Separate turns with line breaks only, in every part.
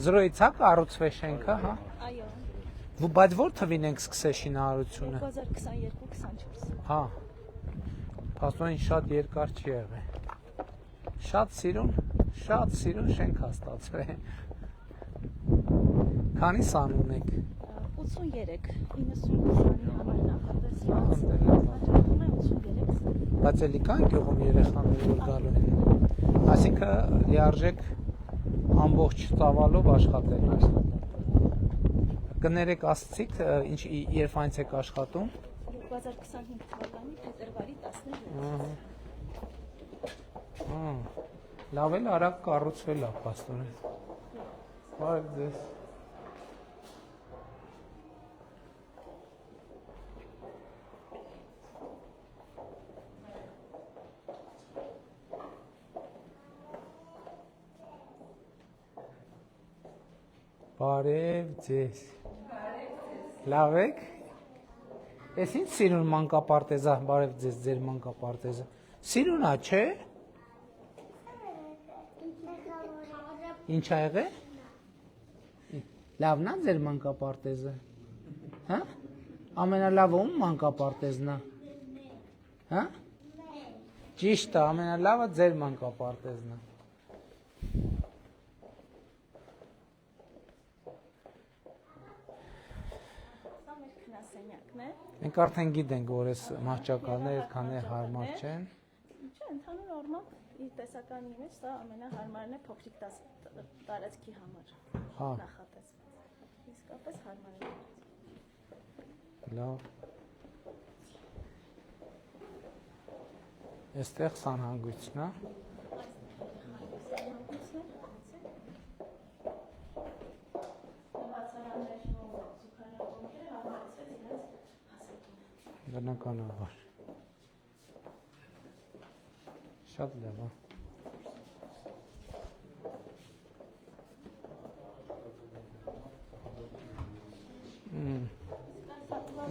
Զրոյցա կառուցվե շենքը, հա։
Այո։
Բայց որ թվին ենք սկսել շինարարությունը։
2022-24։
Հա։ Փաստորեն շատ երկար չի եղել։ Շատ սիրուն շենք ա ստացվել։ Քանի սան ունեք։
83, 92-ի համար նախատեսված։ 83։
Բայց էլի կան գյուղում երեխաներ որ գալու են։ Այսինքն լիարժեք ամբողջ ծավալով աշխատել։ Կներեք ասցիք, ինչ երբ այնց եք աշխատում։
2025 թվականի փետրվարի 17։
Լավ էլ արագ կառուցվել է փաստորեն։ Բարև ձեզ։ Բարև ձեզ։ Լավ եք։ Էս ինչ սիրուն մանկապարտեզա, բարև ձեզ ձեր մանկապարտեզը։ Սիրուն է, չէ։ Ինչ ա եղել։ Լավն է ձեր մանկապարտեզը։ Հա։ Ամենալավը ում մանկապարտեզն է։ Հա։ Ճիշտ է, ամենալավը ձեր մանկապարտեզն է։ Մենք արդեն գիտենք, որ այս մահճակալները այդքան հարմար չեն։
Չէ, ընդհանուր առմամբ տեսականի մեջ սա ամենահարմարն է փոքրիկ տարածքի համար նախատեսված։ Իսկապես հարմար է։
Լավ։ Այստեղ սանհանգույցն է։ Բնականաբար։ Շատ լավ է։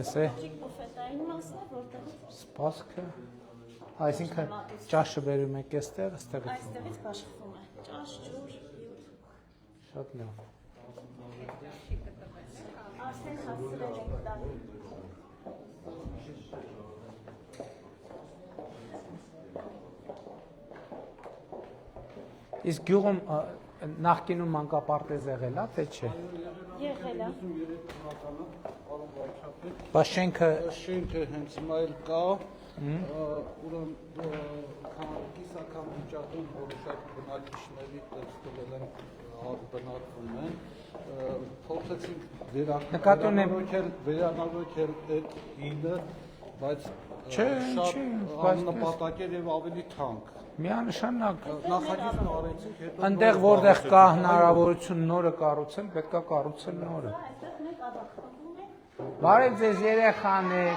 Էս է
բուֆետային մասն է, որտեղ
սպասքը, այսինքն ճաշը բերում եք այստեղ,
այստեղից կաշխվում է ճաշ, ջուր, հյութ։
Շատ լավ։
Արդեն հասցրել ենք տալ։
Իսկ գյուղում նախկինում մանկապարտեզ եղել է, թե չէ։
Եղել է։
Բայց շենքը
հենց հիմա էլ կա, ուրեմն կիսական վիճակում, որը շատ բնակիչների տեստվել են բնակվում են, փորձեցինք վերանորոգել այդ հինը, բայց շատ աննպատակ էր եւ ավելի թանկ։
Միանշանակ
Նախագիծն արեցինք, հետո
այնտեղ որտեղ կա հնարավորություն նորը կառուցել, պետք է կառուցել նորը։ Բարև ձեզ երեխաներ,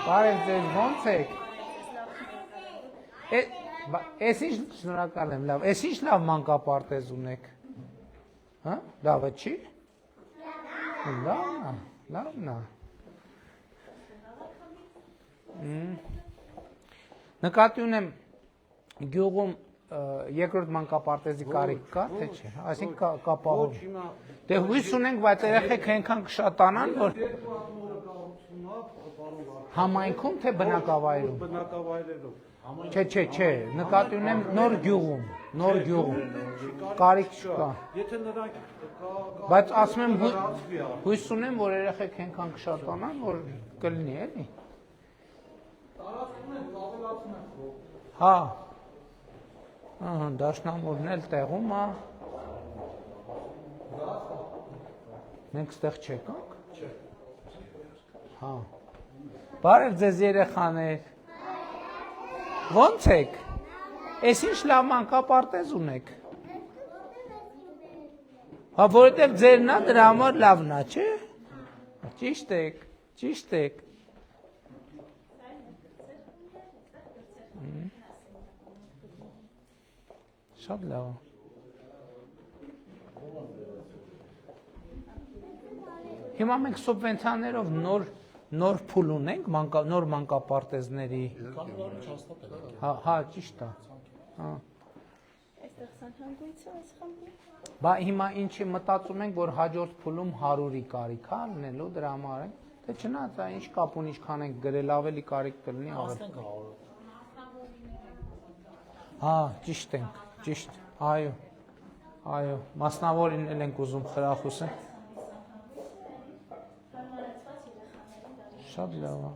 բարև ձեզ, ո՞նց եք։ Էս ինչ շնորհակալ եմ, լավ, էս ինչ լավ մանկապարտեզ ունեք։ Հա, լավը չի։ Լավն է։ Նկատի ունեմ գյուղում երկրորդ մանկապարտեզի կարիք կա, թե չէ, այսինքն կապահով։ Դե հույս ունենք, բայց երեխեք այնքան կշատանան, որ համայնքում թե բնակավայրում։
Բնակավայրերում։
Չէ, նկատի ունեմ նոր գյուղում, կարիք չկա։
Եթե նրանք
Բայց ասում եմ հույս ունեմ, որ երեխեք այնքան կշատանան, որ կլինի էլի։ Հա։ Ահա, դաշնամուրն էլ տեղում է։ Մենք ստեղ չեկանք։ Հա։ Բարև ձեզ երեխաներ։ Ո՞նց եք։ Էս ինչ լավ մանկապարտեզ ունեք։ Հա, որովհետև ձերն է, դրա համար լավն է, չէ։ Ճիշտ եք։ Շատ լավ։ Հիմա մենք սուբվենցիաներով նոր փուլ ունենք, նոր մանկապարտեզների։ Հա, ճիշտ է։
Այստեղ սանհանգույցը այս խմբի։
Բա հիմա ինչի մտածում ենք, որ հաջորդ փուլում 100-ի կարիք է լինելու, դրա համար է։ Թե չնայած, ինչ կապ ունի, ինչքան ենք գրել, ավելի կարիք կլինի ավելի։ Հա, ճիշտ, այո, մասնավորին էլ ենք ուզում խրախուսել։ Շատ լավ է։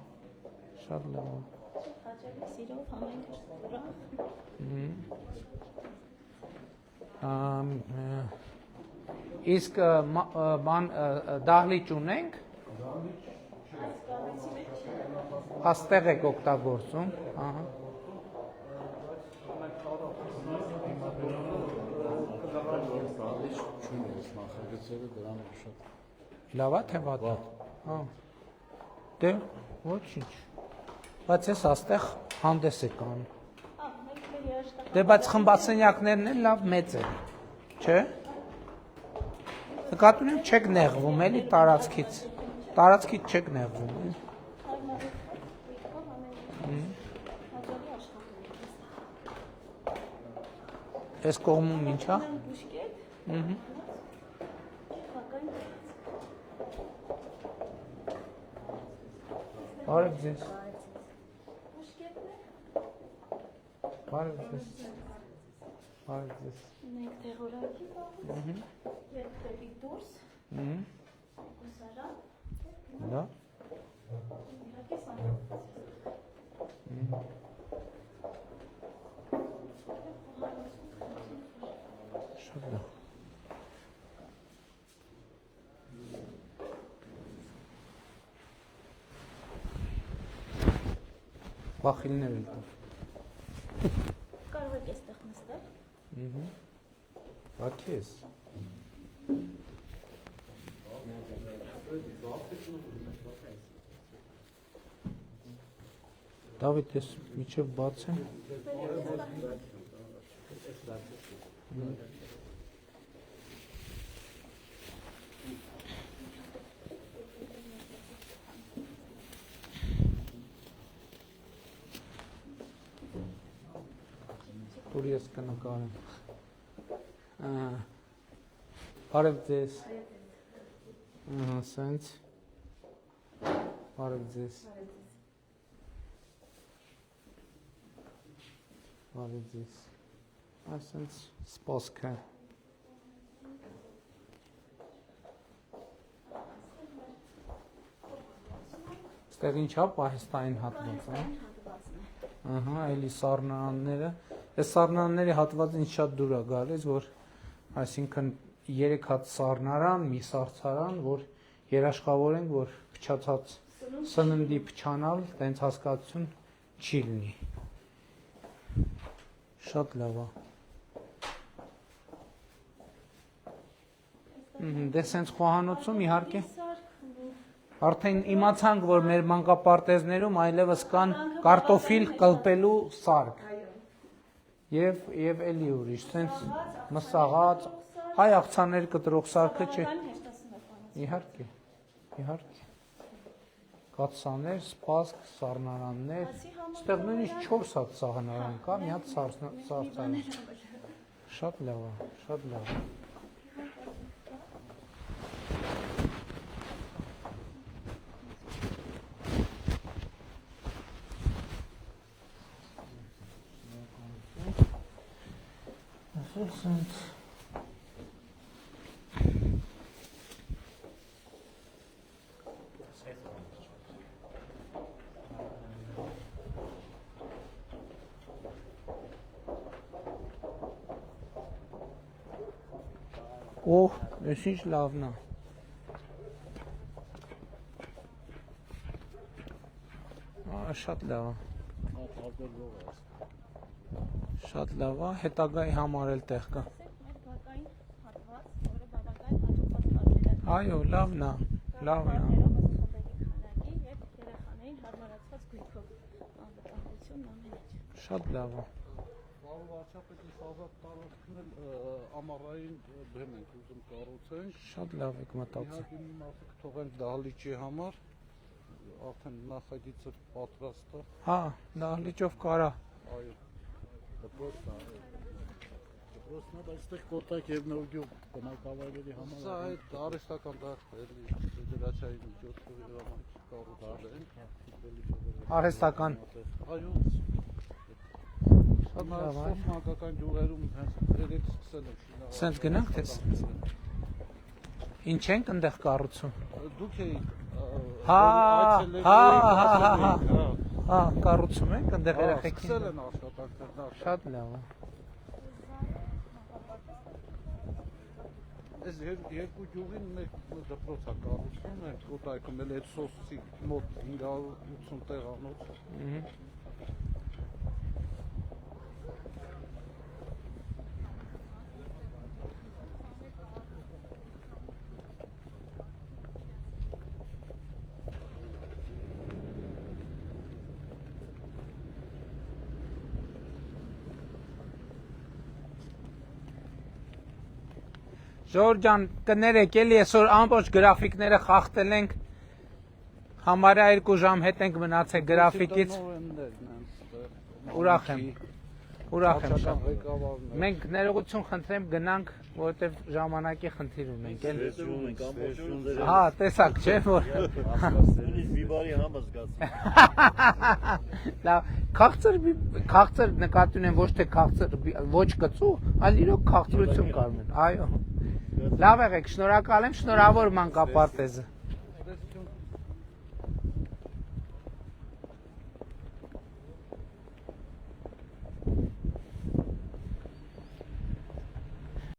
Հաճելի սիրով համենք ուրախ։
Իսկ դահլիճ ունենք։ Հաստեղ եք օգտագործում։ Լավ է թե վատ է։ Դե ոչինչ։ Բայց ես աստեղ հանդես եք անում։ Դե բայց խմբասենյակներն էլ լավ մեծ են, չէ՞։ Նկատի ունեմ չեք նեղվում էլի տարածքից չեք նեղվում։ Այս կողմում ինչ է։ Բարև ձեզ։
Մենք տեղորակի պահում, երբ դեպի դուրս, ուսարան,
Դա։
իհարկե սանհանգույցը։
Շատ լավ։ Բախիլներ էլ կա։
Կարող եք այստեղ նստել։
Բա քեզ։ Դավիթ, ես միջև բաց եմ։ Որ ես կնկարեմ։ Բարև ձեզ։ Սենց։ Բարև ձեզ։ Բարև ձեզ։ Այսենց սպասքը։ Ստեղ ինչ է Պահեստային հատվածը։ Ահա, էլի սառնարանները։ Այս սառնարանների հատվածը ինձ շատ դուր է գալիս, որ այսինքն 3 հատ սառնարան, մի սառցարան, որ երաշխավորենք, որ փչացած սննդի փչանալ, տենց հասկացություն չի լինի։ Շատ լավ է։ Դե սենց խոհանոցում իհարկե արդեն իմացանք, որ մեր մանկապարտեզներում այլևս կան կարտոֆիլ կլպելու սարք։ Եվ էլի ուրիշ, սենց մսաղած, հայ աղցաններ կտրող սարքը չէ։ Իհարկե։ Կաթսաներ, սպասք, սառնարաններ, ստեղ նույնիսկ 4 հատ սառնարան կա, մի հատ սառցարան։ Շատ լավ է։ Սենց Օհ, ես ինչ լավն է։ Շատ լավ է։ Շատ լավ է, հետագայի համար էլ տեղ կա։
Մեր բակային հատված, որը բավական հաջողված տարբեր է։
Այո, լավն է, լավն է։
Խմբերի քանակի եւ երեխաներին հարմարացված գույքով անվտանգությունն ամեն ինչ։
Շատ լավ է։
Պարոն վարչապետ, այս ազատ տարածքն ամառային բեմ ենք ուզում կառուցենք։
Շատ լավ եք մտածել։
Իհարկե մի մասը կթողենք դահլիճի համար, արդեն նախագիծը պատրաստ է։
Հա, դահլիճով կարա։
Այո։
Դպրոցն է, բայց այստեղ կոտակ եւ նորգյուղ բնակավայրերի համար
Սա այդ արհեստական դաշտերի ֆեդերացիայի միջոցով իրավունքի կառուցել են։
Արհեստական։
Այո։
Շատ լավ է։
Սոցիալական ջուրերում հենց դերից սկսել են շինարարել։
Սենց գնանք թե ինչ ենք այնտեղ կառուցում։
Դուք էիք
Հա, կառուցում ենք այնտեղ երեխեքին։
Սկսել են աշխատանքներ։
Շատ լավ է։
Այս երկու ջուրին մեկ դպրոց է կառուցում են Կոտայքում էլ այդ սոսի մոտ 580 տեղանոց։
Ժորժ ջան, կներեք էլի այսօր ամբողջ գրաֆիկները խախտել ենք։ Համարյա 2 ժամ հետ ենք մնացել գրաֆիկից։ Ուրախ եմ։ Ուրախ եմ շատ։ Մենք ներողություն խնդրեմ գնանք, որովհետև ժամանակի խնդիր ունենք, էլ։ Հա, տեսակ, չէ՞ որ։
մի բարի համ զգացում։
Լավ, քաղցր նկատի ունեմ, ոչ թե քաղցր, ոչ կծու, այլ իրոք քաղցրություն կարմեն։ Այո։ Լավ եղեք, շնորհակալ եմ, շնորհավոր մանկապարտեզը։